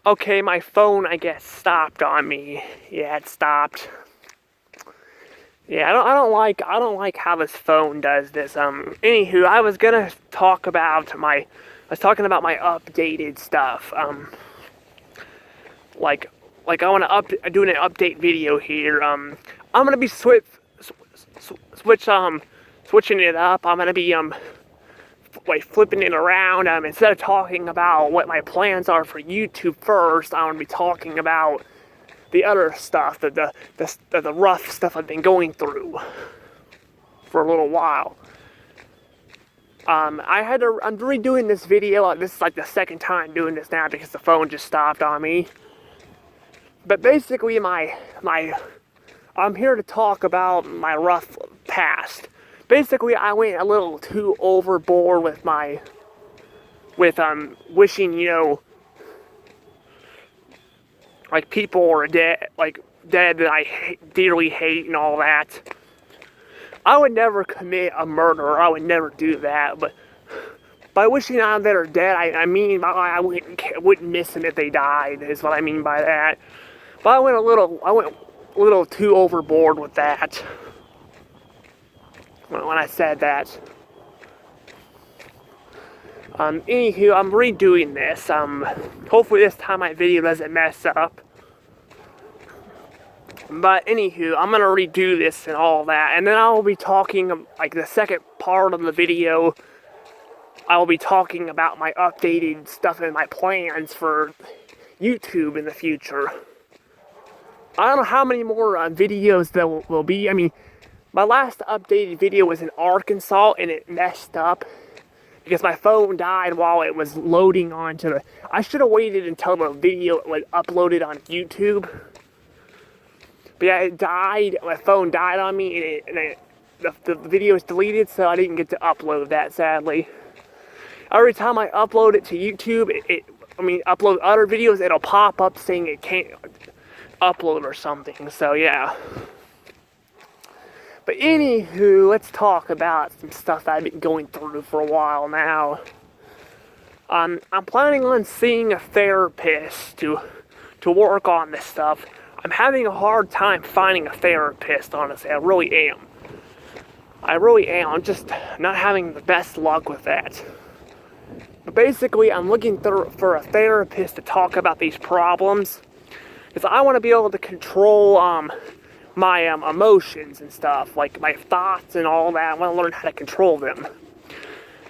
Okay, my phone, I guess, stopped on me. Yeah, it stopped. Yeah, I don't like how this phone does this. Anywho, I was talking about my updated stuff. Like, like I want to do an update video here. I'm gonna be switching it up. I'm gonna be, like flipping it around. Instead of talking about what my plans are for YouTube first, I'm gonna be talking about the other stuff, the rough stuff I've been going through for a little while. I'm redoing this video. This is like the second time doing this now because the phone just stopped on me. But basically, I'm here to talk about my rough past. Basically, I went a little too overboard with wishing, like people were dead that I dearly hate and all that. I would never commit a murder. I would never do that. But by wishing on that are dead, I mean I wouldn't miss them if they died. Is what I mean by that. But I went a little too overboard with that when I said that. Anywho, I'm redoing this. Hopefully this time my video doesn't mess up. But anywho, I'm gonna redo this and all that, and then I'll be talking, like the second part of the video, I will be talking about my updated stuff and my plans for YouTube in the future. I don't know how many more videos there will be. I mean, my last updated video was in Arkansas, and it messed up because my phone died while it was loading onto the... I should have waited until the video was uploaded on YouTube. But yeah, it died. My phone died on me, and the video is deleted, so I didn't get to upload that, sadly. Every time I upload it to YouTube, upload other videos, it'll pop up saying it can't upload or something. So yeah. But anywho, let's talk about some stuff that I've been going through for a while now. I'm planning on seeing a therapist to work on this stuff. I'm having a hard time finding a therapist, honestly. I really am. I'm just not having the best luck with that. But basically, I'm looking for a therapist to talk about these problems. Because I want to be able to control my emotions and stuff. Like my thoughts and all that. I want to learn how to control them.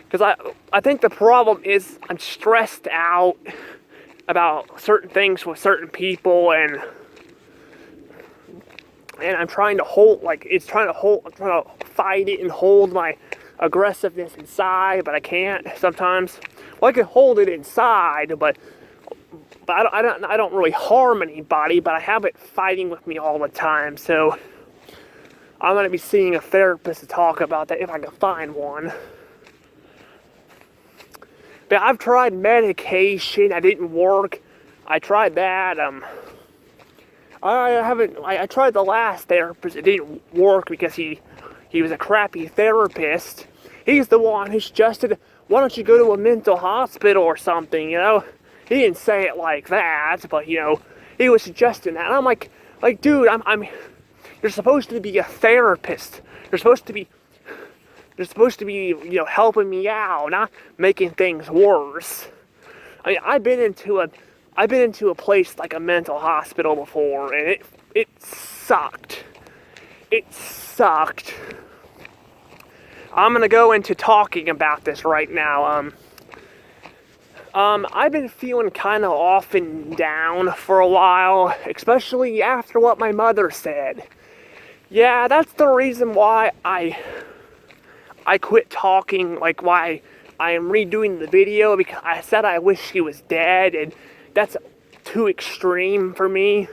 Because I think the problem is I'm stressed out about certain things with certain people, and I'm trying to I'm trying to fight it and hold my aggressiveness inside, but I can't sometimes. Well, I can hold it inside, but I don't really harm anybody, but I have it fighting with me all the time, so I'm going to be seeing a therapist to talk about that if I can find one. But I've tried medication, that didn't work. I tried that, I tried the last therapist. It didn't work because he was a crappy therapist. He's the one who suggested, why don't you go to a mental hospital or something, He didn't say it like that, but, he was suggesting that. And I'm like, dude, you're supposed to be a therapist. You're supposed to be, helping me out, not making things worse. I mean, I've been into a place like a mental hospital before, and it sucked. It sucked. I'm gonna go into talking about this right now. I've been feeling kind of off and down for a while, especially after what my mother said. Yeah, that's the reason why I quit talking, like why I am redoing the video, because I said I wish she was dead, and that's too extreme for me.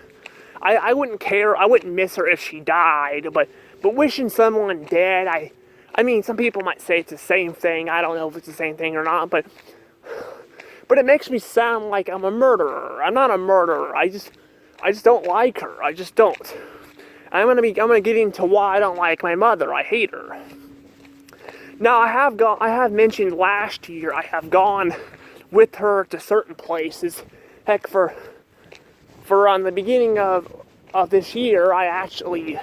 I wouldn't care, I wouldn't miss her if she died, but wishing someone dead, I mean, some people might say it's the same thing. I don't know if it's the same thing or not, but it makes me sound like I'm a murderer. I'm not a murderer. I just don't like her. I just don't. I'm gonna get into why I don't like my mother. I hate her. Now, I have mentioned last year I have gone with her to certain places Heck, for on the beginning of this year, I actually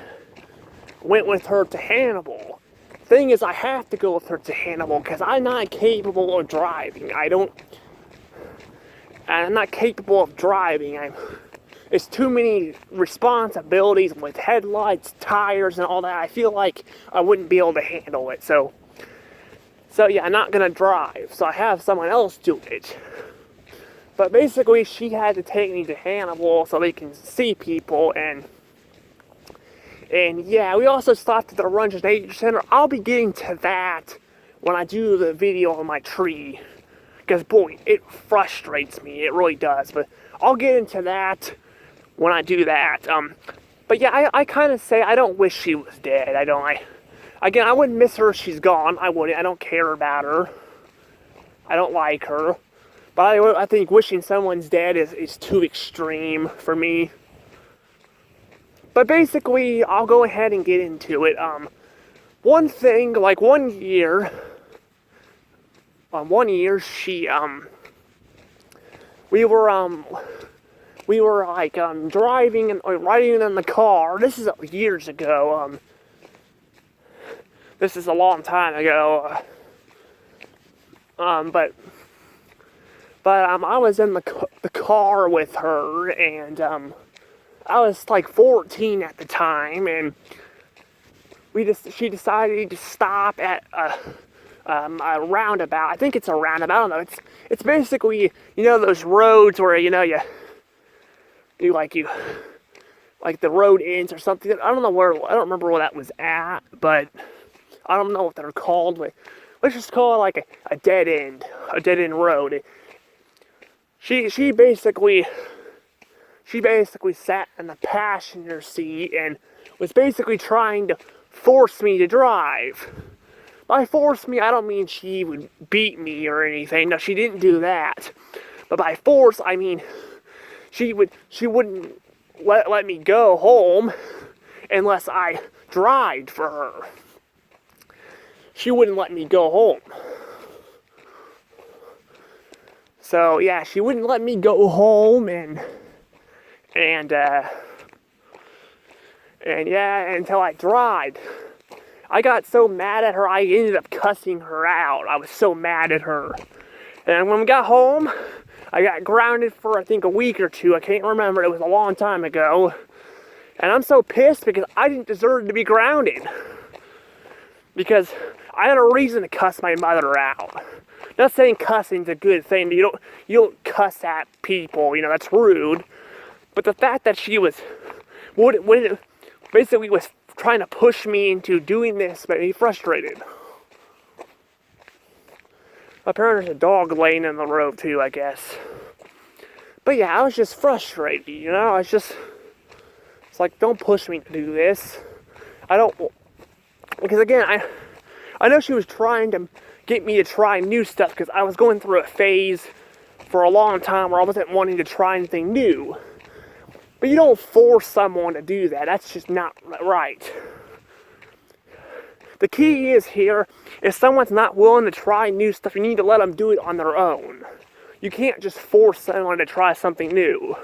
went with her to Hannibal. Thing is, I have to go with her to Hannibal because I'm not capable of driving. I'm not capable of driving. It's too many responsibilities with headlights, tires, and all that. I feel like I wouldn't be able to handle it. So yeah, I'm not gonna drive. So I have someone else do it. But basically, she had to take me to Hannibal so they can see people, and yeah, we also stopped at the Runyon Nature Center. I'll be getting to that when I do the video on my tree, because boy, it frustrates me. It really does. But I'll get into that when I do that. But yeah, I kind of say I don't wish she was dead. Again, I wouldn't miss her if she's gone. I wouldn't. I don't care about her. I don't like her. But I think wishing someone's dead is too extreme for me. But basically, I'll go ahead and get into it. One thing, like one year, she, we were like driving and riding in the car. This is years ago. This is a long time ago. But I was in the car with her, and I was like 14 at the time, and she decided to stop at a roundabout. I think it's a roundabout. I don't know. It's basically, those roads where you like the road ends or something. I don't remember where that was at, but I don't know what they're called. But let's just call it like a dead end road. She basically sat in the passenger seat and was basically trying to force me to drive. By force me, I don't mean she would beat me or anything. No, she didn't do that. But by force, I mean she wouldn't let me go home unless I drive for her. She wouldn't let me go home. So yeah, she wouldn't let me go home, and yeah, until I drive. I got so mad at her, I ended up cussing her out. I was so mad at her. And when we got home, I got grounded for I think a week or two. I can't remember. It was a long time ago. And I'm so pissed because I didn't deserve to be grounded. Because I had a reason to cuss my mother out. Not saying cussing's a good thing. You don't cuss at people. That's rude. But the fact that she basically was trying to push me into doing this made me frustrated. Apparently there's a dog laying in the road too, I guess. But yeah, I was just frustrated, it's like, don't push me to do this. Because again, I know she was trying to get me to try new stuff, because I was going through a phase for a long time where I wasn't wanting to try anything new. But you don't force someone to do that. That's just not right. The key is here, if someone's not willing to try new stuff, you need to let them do it on their own. You can't just force someone to try something new,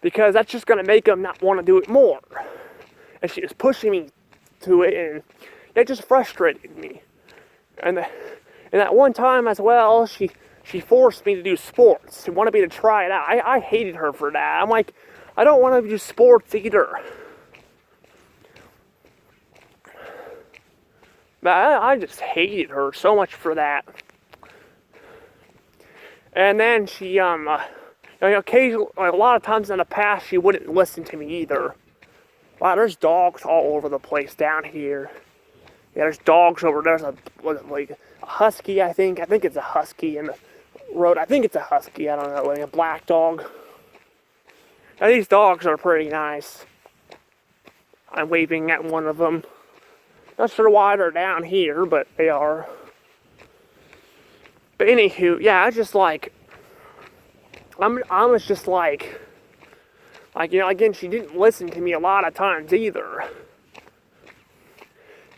because that's just going to make them not want to do it more. And she was pushing me to it, and it just frustrated me. And that one time as well, she forced me to do sports. She wanted me to try it out. I hated her for that. I'm like, I don't want to do sports either. But I just hated her so much for that. And then she, occasionally, a lot of times in the past, she wouldn't listen to me either. Wow, there's dogs all over the place down here. Yeah, there's dogs over there. There's a husky, I think. I think it's a husky in the road. I think it's a husky. I don't know, like a black dog. Now, these dogs are pretty nice. I'm waving at one of them. Not sure why they're down here, but they are. But anywho, yeah, I was just like, again, she didn't listen to me a lot of times either.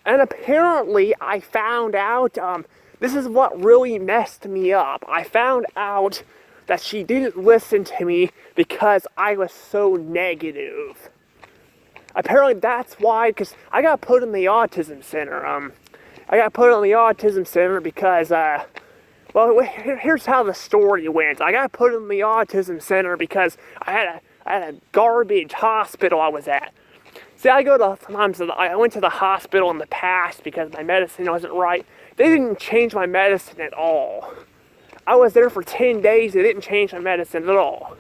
And apparently, I found out, this is what really messed me up. I found out that she didn't listen to me because I was so negative. Apparently that's why, because I got put in the autism center. I got put in the autism center because, well, here's how the story went. I got put in the autism center because I had a garbage hospital I was at. See, I went to the hospital in the past because my medicine wasn't right. They didn't change my medicine at all. I was there for 10 days, they didn't change my medicine at all.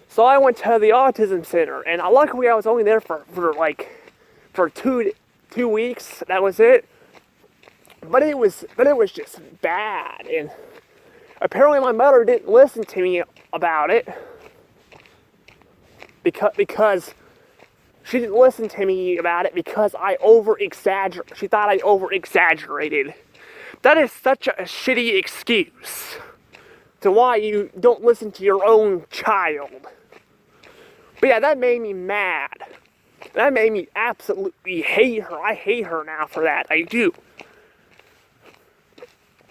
So I went to the autism center, and luckily I was only there for 2 weeks, that was it. But it was just bad, and apparently my mother didn't listen to me about it, because she didn't listen to me about it because she thought I over-exaggerated. That is such a shitty excuse to why you don't listen to your own child. But yeah, that made me mad. That made me absolutely hate her. I hate her now for that. I do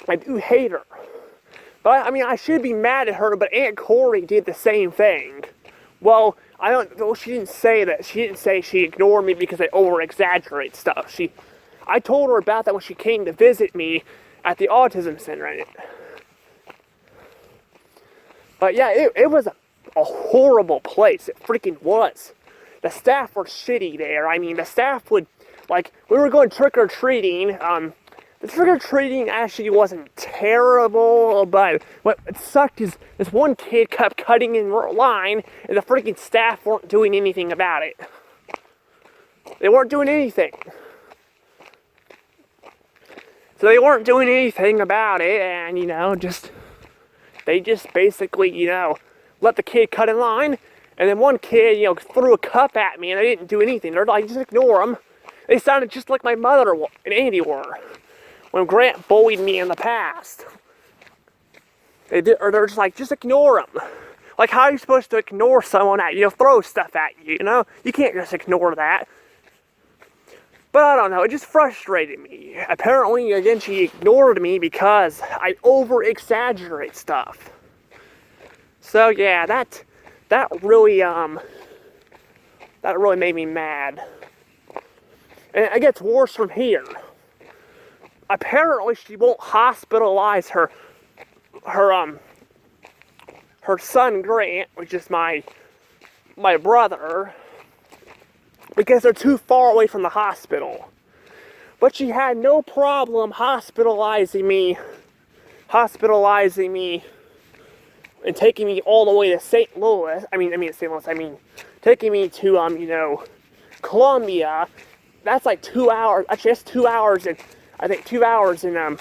hate her. But I mean, I should be mad at her, but Aunt Corey did the same thing. Well, she didn't say that. She didn't say she ignored me because I over-exaggerate stuff. I told her about that when she came to visit me at the autism center. But yeah, it was a horrible place. It freaking was. The staff were shitty there. I mean, the staff would, we were going trick-or-treating. The trick-or-treating actually wasn't terrible, but what sucked is this one kid kept cutting in line, and the freaking staff weren't doing anything about it. They weren't doing anything. So they weren't doing anything about it, and, they just basically, let the kid cut in line, and then one kid, threw a cup at me, and they didn't do anything. They're like, just ignore them. They sounded just like my mother and Andy were when Grant bullied me in the past. They're just like, just ignore them. Like, how are you supposed to ignore someone that, throw stuff at you, You can't just ignore that. But I don't know, it just frustrated me. Apparently, again, she ignored me because I over-exaggerate stuff. So yeah, that really made me mad. And it gets worse from here. Apparently, she won't hospitalize her son Grant, which is my brother, because they're too far away from the hospital. But she had no problem hospitalizing me and taking me all the way to St. Louis. Taking me to Columbia. That's like 2 hours. Actually, that's 2 hours and I think 2 hours and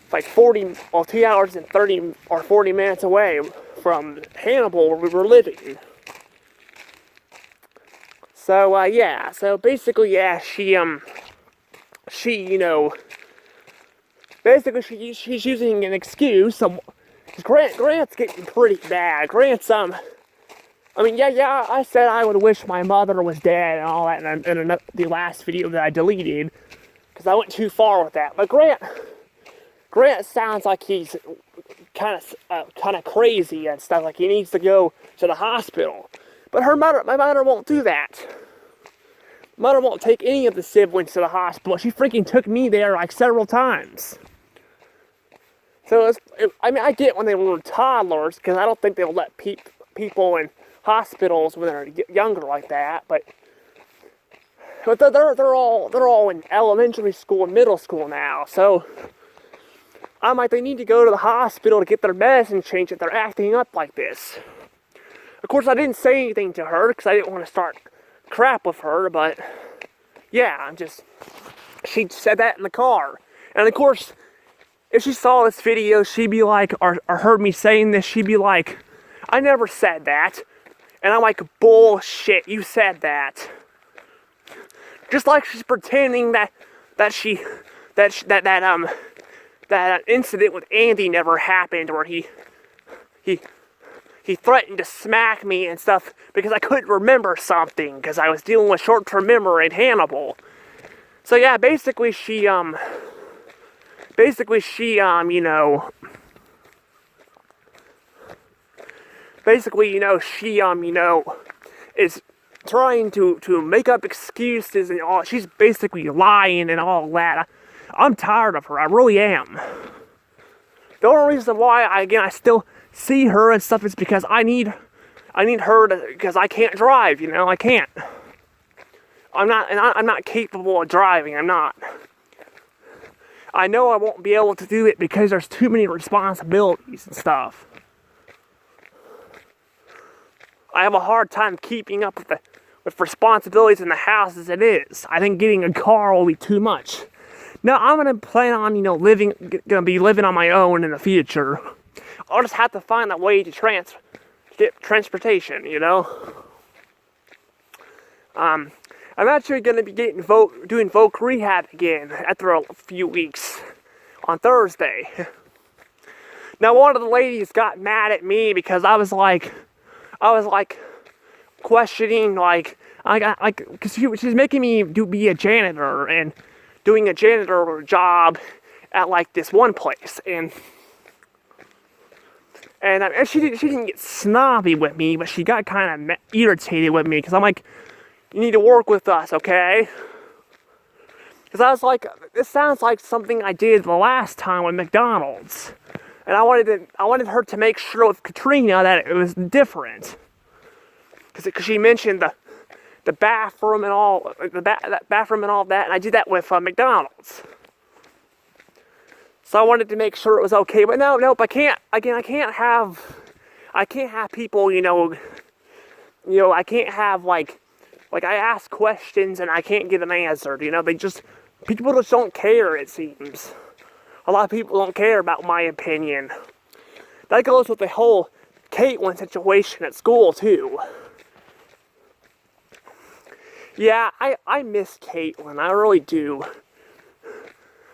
2 hours and 30 or 40 minutes away from Hannibal, where we were living. So yeah. So basically, yeah, basically she's using an excuse. Grant's getting pretty bad. Grant's I said I would wish my mother was dead and all that in the last video that I deleted because I went too far with that. But Grant sounds like he's kind of crazy and stuff. Like he needs to go to the hospital. But my mother won't do that. Mother won't take any of the siblings to the hospital. She freaking took me there like several times. So I get when they were toddlers, because I don't think they'll let people in hospitals when they're younger like that. But they're all in elementary school and middle school now. So I'm like, they need to go to the hospital to get their medicine changed if they're acting up like this. Of course, I didn't say anything to her because I didn't want to start crap with her, but yeah, she said that in the car. And of course, if she saw this video, she'd be like, or heard me saying this, she'd be like, I never said that. And I'm like, bullshit, you said that. Just like she's pretending that incident with Andy never happened, where he threatened to smack me and stuff because I couldn't remember something because I was dealing with short-term memory in Hannibal. So yeah, basically she basically, she, is trying to make up excuses and all. She's basically lying and all that. I'm tired of her. I really am. The only reason why I still see her and stuff is because I need her because I can't drive. I can't. I'm not capable of driving. I'm not. I know I won't be able to do it because there's too many responsibilities and stuff. I have a hard time keeping up with responsibilities in the house as it is. I think getting a car will be too much. Now I'm gonna plan on, gonna be living on my own in the future. I'll just have to find a way to get transportation, I'm actually gonna be doing voc rehab again after a few weeks on Thursday. Now one of the ladies got mad at me because I was questioning, because she's making me be a janitor and doing a janitor job at this one place, and she didn't get snobby with me, but she got kind of irritated with me because I'm like, you need to work with us, okay? Because I was like, this sounds like something I did the last time with McDonald's, and I wanted her to make sure with Katrina that it was different, because she mentioned the bathroom and all that bathroom and all that, and I did that with McDonald's. So I wanted to make sure it was okay, but nope, I can't. Again, I can't have people, I can't have like I ask questions and I can't get them answered. People just don't care. It seems a lot of people don't care about my opinion. That goes with the whole Caitlin situation at school too. Yeah, I miss Caitlin. I really do.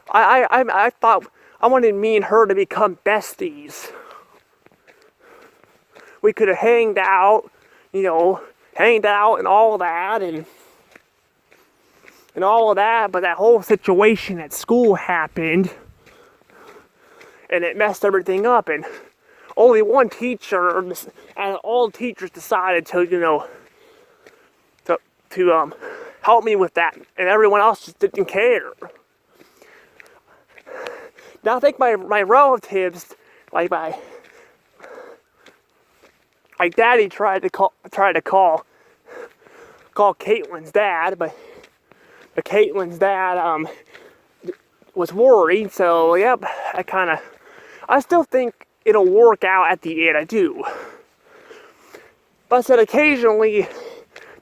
I thought I wanted me and her to become besties. We could have hanged out and all that and all of that, but that whole situation at school happened and it messed everything up, and only one teacher and all teachers decided to help me with that, and everyone else just didn't care. Now I think my relatives, like Daddy tried to call Caitlin's dad, but Caitlin's dad was worried. So yep, I still think it'll work out at the end. I do, but I said occasionally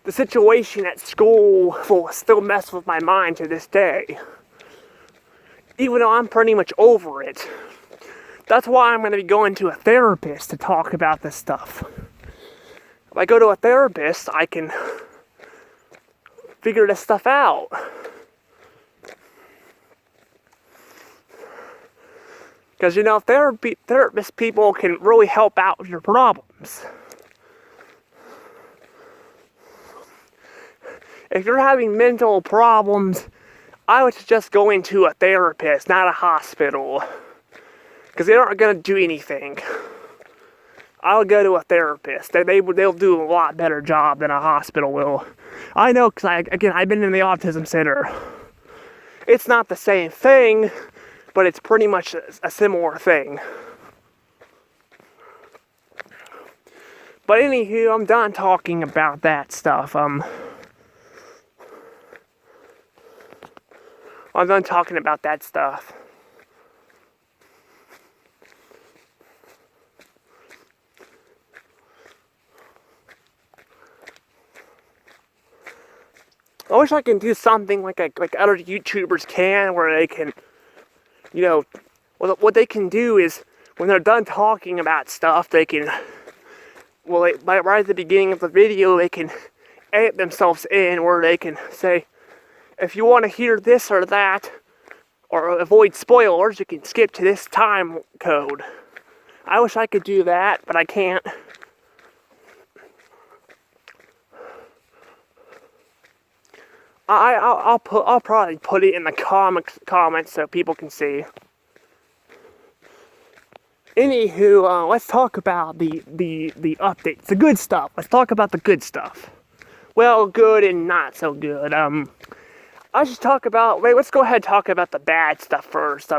the situation at school will still mess with my mind to this day, even though I'm pretty much over it. That's why I'm going to be going to a therapist to talk about this stuff. If I go to a therapist, I can figure this stuff out. Because, therapist people can really help out with your problems. If you're having mental problems, I would suggest going to a therapist, not a hospital. Because they aren't going to do anything. I'll go to a therapist. They'll do a lot better job than a hospital will. I know, because I've been in the autism center. It's not the same thing, but it's pretty much a similar thing. But anywho, I'm done talking about that stuff. I'm done talking about that stuff. I wish I can do something like other YouTubers can, where they can, what they can do is when they're done talking about stuff, they can, right at the beginning of the video, they can edit themselves in where they can say, if you want to hear this or that, or avoid spoilers, you can skip to this time code. I wish I could do that, but I can't. I'll probably put it in the comments so people can see. Anywho, let's talk about the updates, the good stuff. Let's talk about the good stuff. Well, good and not so good. I should talk about. Wait, let's go ahead and talk about the bad stuff first.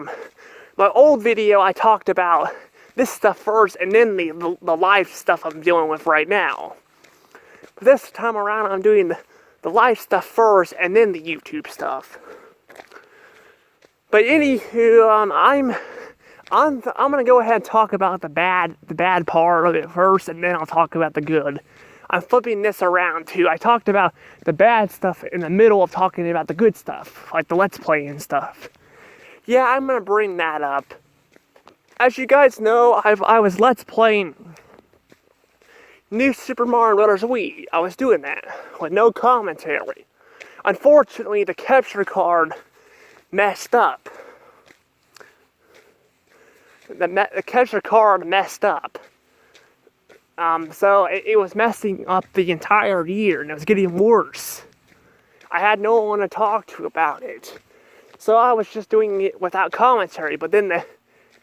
My old video, I talked about this stuff first, and then the life stuff I'm dealing with right now. But this time around, I'm doing the life stuff first, and then the YouTube stuff. But anywho, I'm gonna go ahead and talk about the bad part of it first, and then I'll talk about the good. I'm flipping this around too. I talked about the bad stuff in the middle of talking about the good stuff, like the Let's Play and stuff. Yeah, I'm gonna bring that up. As you guys know, I was Let's Playing New Super Mario Bros. Wii. I was doing that with no commentary. Unfortunately, the capture card messed up. The capture card messed up. So it was messing up the entire year, and it was getting worse. I had no one to talk to about it. So I was just doing it without commentary, but then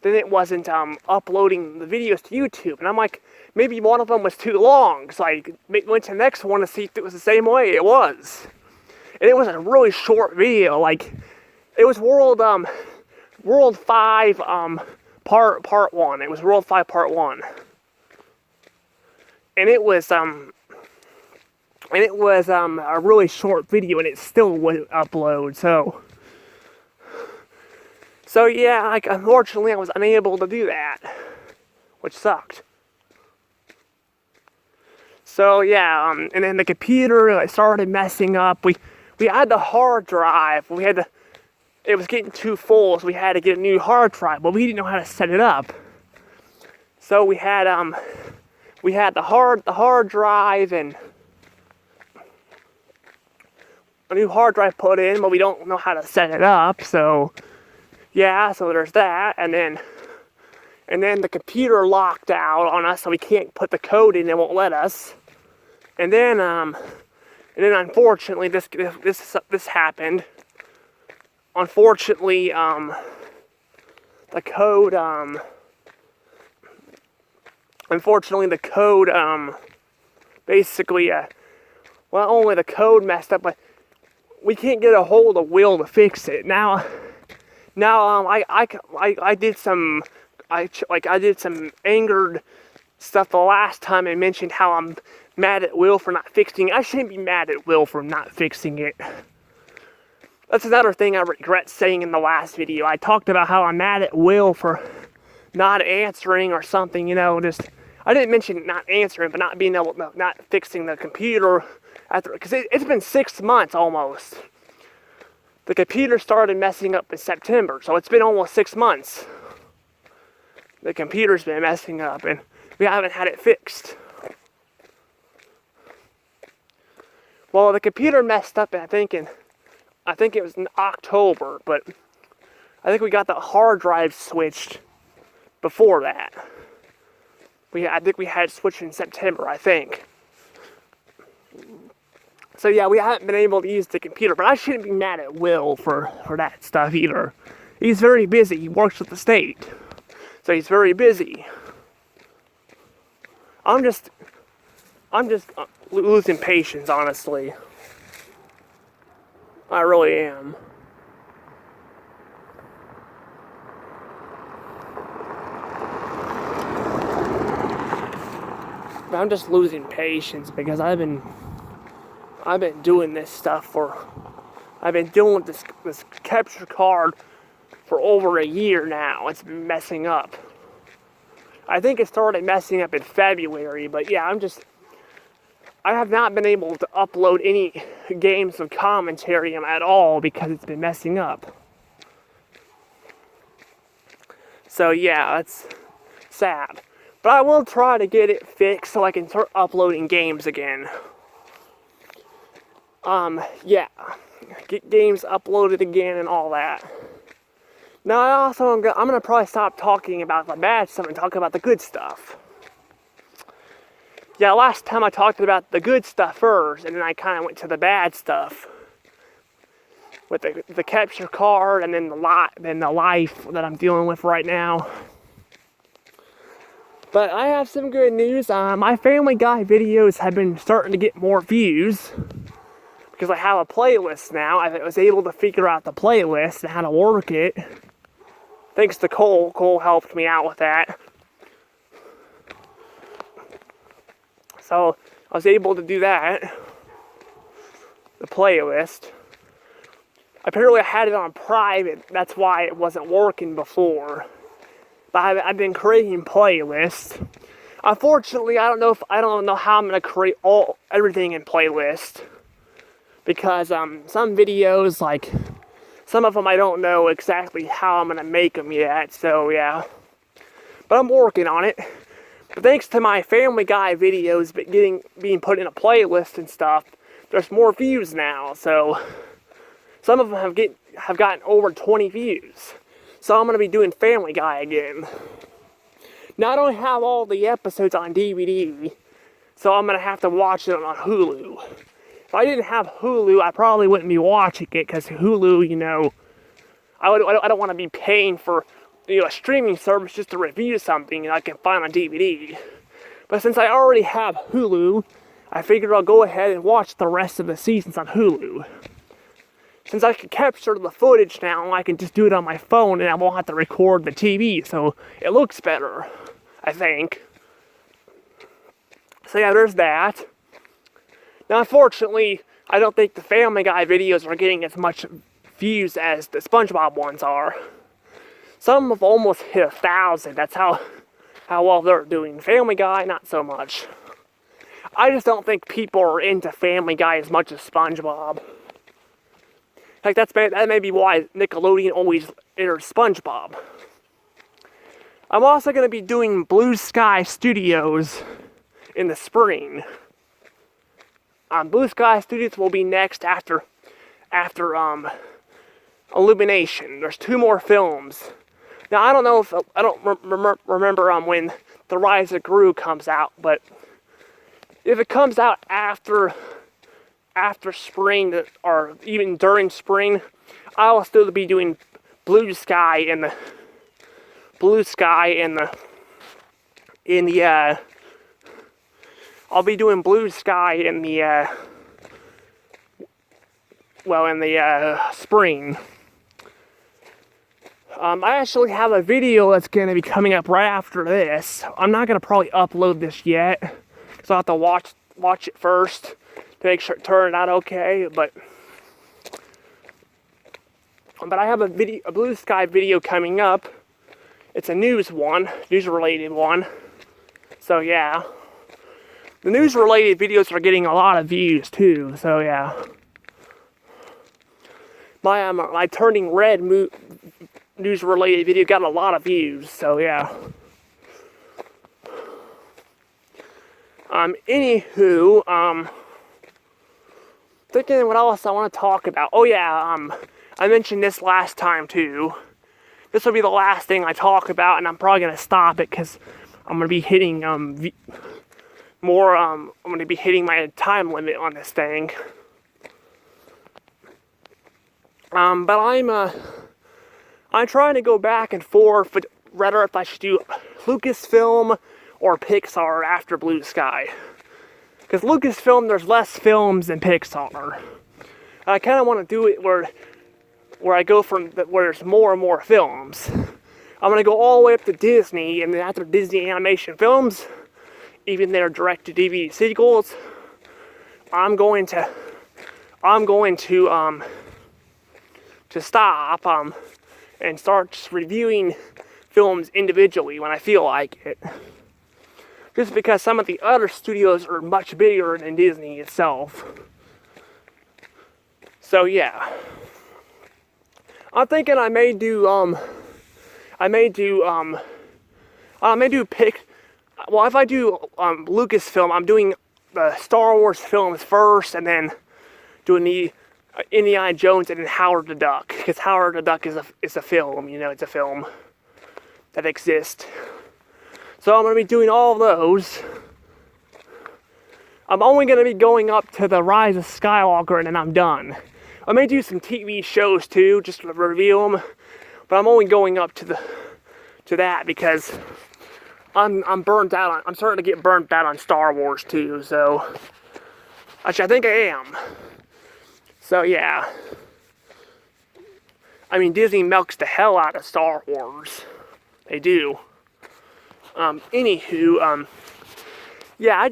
it wasn't uploading the videos to YouTube. And I'm like, maybe one of them was too long. So I went to the next one to see if it was the same way. It was. And it was a really short video. Like, it was World 5 Part 1. It was World 5 Part 1. And it was a really short video, and it still wouldn't upload. So yeah, like, unfortunately I was unable to do that, which sucked. So yeah, and then the computer started messing up. We had the hard drive. It was getting too full, so we had to get a new hard drive, but we didn't know how to set it up. So we had the hard drive and a new hard drive put in, but we don't know how to set it up. So yeah, so there's that, and then the computer locked out on us, so we can't put the code in. It won't let us. And then unfortunately this happened. Unfortunately, the code basically, well, only the code messed up, but we can't get a hold of Will to fix it. Now, I did some angered stuff the last time I mentioned how I'm mad at Will for not fixing it. I shouldn't be mad at Will for not fixing it. That's another thing I regret saying in the last video. I talked about how I'm mad at Will for not answering or something, I didn't mention not answering, but not being able to, not fixing the computer because it's been 6 months almost. The computer started messing up in September, so it's been almost 6 months. The computer's been messing up, and we haven't had it fixed. Well, the computer messed up, I think it was in October, but I think we got the hard drive switched before that. I think we had it switched in September, I think. So yeah, we haven't been able to use the computer, but I shouldn't be mad at Will for that stuff either. He's very busy. He works with the state, so he's very busy. I'm just losing patience, honestly. I really am. I'm just losing patience because I've been doing this stuff I've been doing this capture card for over a year now. It's been messing up. I think it started messing up in February, but yeah, I have not been able to upload any games of commentary at all because it's been messing up. So yeah, that's sad. But I will try to get it fixed so I can start uploading games again. Yeah. Get games uploaded again and all that. Now, I'm gonna probably stop talking about the bad stuff and talk about the good stuff. Yeah, last time I talked about the good stuff first, and then I kind of went to the bad stuff. With the capture card, and then the life that I'm dealing with right now. But I have some good news. My Family Guy videos have been starting to get more views because I have a playlist now. I was able to figure out the playlist and how to work it. Thanks to Cole. Cole helped me out with that. So I was able to do that. The playlist. Apparently I had it on private. That's why it wasn't working before. But I've been creating playlists. Unfortunately, I don't know how I'm gonna create everything in playlist because some videos, like some of them, I don't know exactly how I'm gonna make them yet. So yeah, but I'm working on it. But thanks to my Family Guy videos being put in a playlist and stuff, there's more views now. So some of them have gotten over 20 views. So I'm going to be doing Family Guy again. Now I don't have all the episodes on DVD, so I'm going to have to watch it on Hulu. If I didn't have Hulu, I probably wouldn't be watching it, because Hulu, you know, I don't want to be paying for, you know, a streaming service just to review something I can find on DVD. But since I already have Hulu, I figured I'll go ahead and watch the rest of the seasons on Hulu. Since I can capture the footage now, I can just do it on my phone and I won't have to record the TV, so it looks better, I think. So yeah, there's that. Now, unfortunately, I don't think the Family Guy videos are getting as much views as the SpongeBob ones are. Some have almost hit 1,000. That's how well they're doing. Family Guy, not so much. I just don't think people are into Family Guy as much as SpongeBob. Like, that may be why Nickelodeon always enters SpongeBob. I'm also going to be doing Blue Sky Studios in the spring. Blue Sky Studios will be next after Illumination. There's 2 more films. Now, I don't know if, I don't remember when The Rise of Gru comes out, but if it comes out after spring, or even during spring, I will still be doing Blue Sky in the I'll be doing Blue Sky in the spring. I actually have a video that's going to be coming up right after this. I'm not going to probably upload this yet, so I'll have to watch it first to make sure it turned out okay, but I have a Blue Sky video coming up. It's a news-related one. So yeah, the news-related videos are getting a lot of views too. So yeah, my Turning Red news-related video got a lot of views. So yeah. Anywho, thinking what else I want to talk about. Oh yeah, I mentioned this last time too. This will be the last thing I talk about, and I'm probably gonna stop it because I'm gonna be hitting I'm gonna be hitting my time limit on this thing. But I'm trying to go back and forth, but rather if I should do Lucasfilm or Pixar after Blue Sky. Because Lucasfilm, there's less films than Pixar. I kind of want to do it where I go from where there's more and more films. I'm going to go all the way up to Disney, and then after Disney Animation Films, even their direct-to-DVD sequels, I'm going to stop and start just reviewing films individually when I feel like it. Just because some of the other studios are much bigger than Disney itself. So yeah, I'm thinking I may do if I do Lucasfilm, I'm doing the Star Wars films first, and then doing the Indiana Jones and then Howard the Duck, because Howard the Duck is a film, you know, it's a film that exists. So I'm going to be doing all those. I'm only going to be going up to the Rise of Skywalker, and then I'm done. I may do some TV shows too, just to review them, but I'm only going up to that because I'm burnt out on, I'm starting to get burnt out on Star Wars too, so, actually I think I am. So yeah. I mean, Disney milks the hell out of Star Wars. They do. Anywho, yeah, I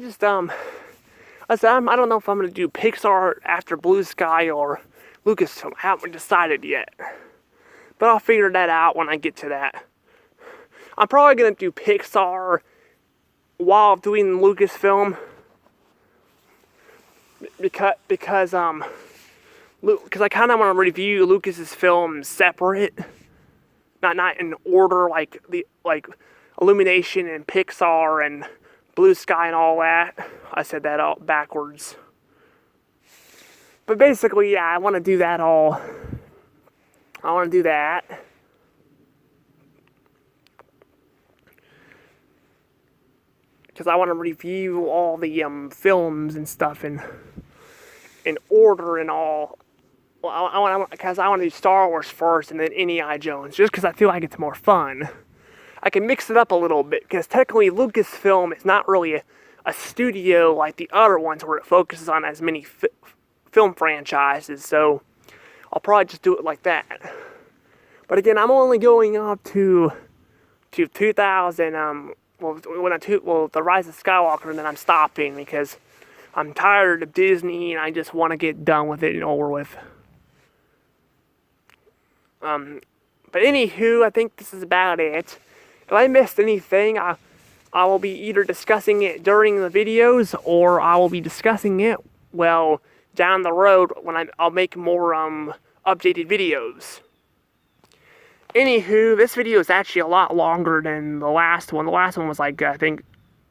said, I don't know if I'm gonna do Pixar after Blue Sky or Lucasfilm. I haven't decided yet. But I'll figure that out when I get to that. I'm probably gonna do Pixar while doing Lucasfilm. Because I kind of want to review Lucas's films separate, not in order like Illumination and Pixar and Blue Sky and all that. I said that all backwards. But basically, yeah, I want to do that all. I want to do that. Because I want to review all the films and stuff in order and all. Well, I want to do Star Wars first and then Indiana Jones, just because I feel like it's more fun. I can mix it up a little bit, because technically Lucasfilm is not really a studio like the other ones where it focuses on as many film franchises, so I'll probably just do it like that. But again, I'm only going up to 2000, the Rise of Skywalker, and then I'm stopping, because I'm tired of Disney, and I just want to get done with it and over with. But anywho, I think this is about it. If I missed anything, I will be either discussing it during the videos, or I will be discussing it, well, down the road when I'll make more, updated videos. Anywho, this video is actually a lot longer than the last one. The last one was like, I think,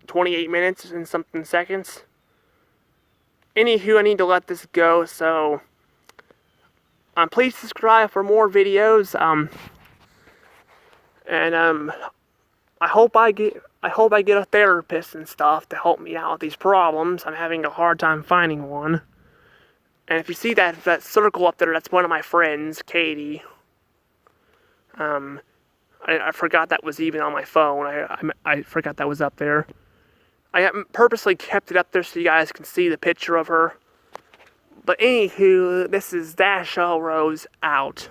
28 minutes and something seconds. Anywho, I need to let this go, so please subscribe for more videos. I hope I get a therapist and stuff to help me out with these problems. I'm having a hard time finding one. And if you see that circle up there, that's one of my friends, Katie. I forgot that was even on my phone. I forgot that was up there. I purposely kept it up there so you guys can see the picture of her. But anywho, this is Dash L Rose out.